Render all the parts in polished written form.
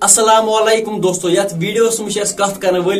السلام علیکم دوستو یت ویڈیوس مجھ کت کر ول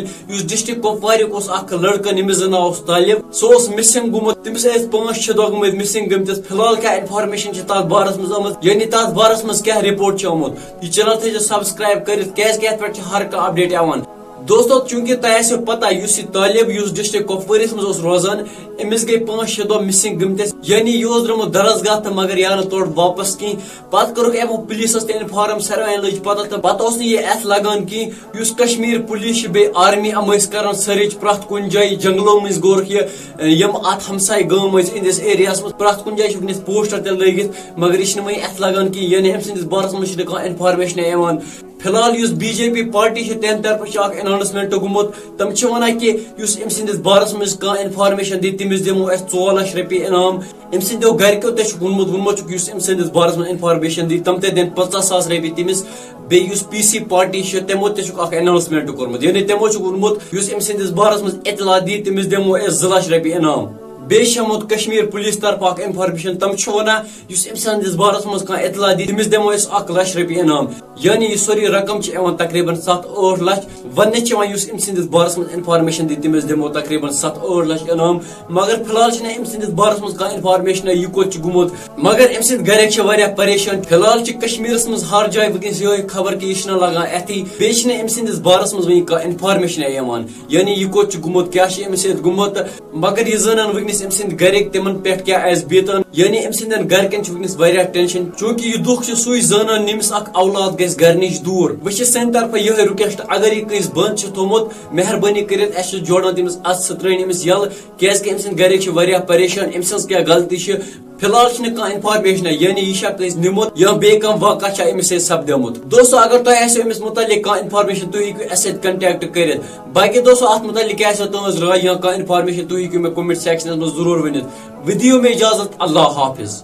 ڈسٹرک کپوارک اخ لڑکہ نمس نا طالب سہ مسنگ گومت تمس 5-6 دہ گمت مسنگ گمتس فی الحال کیا انفارمیشن تر بارس مز آمت یعنی تر بارس مز کیا رپورٹ آمت یہ چینل تھو سبسکرائب کرت کیازکہ ات پہ ہر کھانا اپڈیٹ آوان دوستو چونکہ تہ آسو پتہ اس طالب اس ڈسٹرک کپوارس مز روزان امس گئی 5-6 دہ مسنگ گمتس یعنی یہ درمت درسگاہ تو مگر یا تور واپس کہیں پتہ کورک امو پولیسس تہ انفارم ساروی لج پتہ تو پتہ اس یہ ات لگان کہ اس کشمیر پولیس بی آرمی ام کران سرچ پرت کن جائیں جنگلوں مز گورک یم ات ہمسائے گام اندس ایریا مز پرت کن جائیں ونس پوسٹر تہ لگت مگر یہ وی ات لگان کہ یعنی ام سندس بارس مز انفارمیشن ایوان فی الحال اس بی جے پی پارٹی تہند طرف اناؤنسمنٹ گومت تم ونان کہ ام سندس بارس مز انفارمیشن دی تمس دمو 2 لچھ رۄپیہِ انعام ام سندو گرکیو تہ وونمت اس ام سندس بارس مز انفارمیشن دی تم تہ دن 50,000 رۄپیہِ تمس بیس پی سی پارٹی تمو تہ اناؤنسمنٹ کورمت یعنی تمو وونمت اس ام سندس بارس مز اطلاع دی تمس دمو 2 لچھ رۄپیہِ انعام بیٚیہِ آمت کشمیر پولیس طرف انفارمیشن تم ونان اس ام سندس بارس مز اطلاع دی تمس دمو 1 لچھ رۄپیہِ انعام یعنی یہ سوری رقم تقریباً 7-8 لچھ ون اس ام سندس بارس مز انفارمیشن دی تمس دمو تقریباً 7-8 لچھ انعام مگر فی الحال ام سندس بارس مز انفارمیشن یہ کوت گومت مگر ام سند گرک پریشان فی الحال کشمیرس مز ہر جائیں ونکس یہ خبر کہ یہ لگان اتھی بیٚیہِ ام سندس بارس مز انفارمیشن ایوان یعنی یہ کوت گومت کیا ام سۭتۍ گومت مگر یہ زانان ونکس ام سند گرک تمن پہ کیا آس بیتان یعنی ام سندن گرکن ونکس ٹینشن چونکہ یہ دہ سوی زانان نمس اولاد گھس گر نش دور بس سن طرف یہ رکویسٹ اگر یہ کنس بند تھومت مہربانی کرت اس جوڑان تمس ات سہ ترٛٲیِن امس یل کیازکہ ام سند گرک پریشان ام سن کیا غلطی فی الحال انفارمیشن یعنی یہ کنس نمت یا بیٚیہِ کانٛہہ واقعہ امس سپدیومت دوستو اگر تہ آسو امس متعلق انفارمیشن تُہۍ ہیٚکِو اس کنٹیکٹ کرت باقی دوستو ات متعلق کیا تہذ رائے یا انفارمیشن تُہۍ ہیٚکِو مےٚ کومنٹ سیکشنس مز ضرور ؤنِتھ ودیو میں اجازت اللہ حافظ.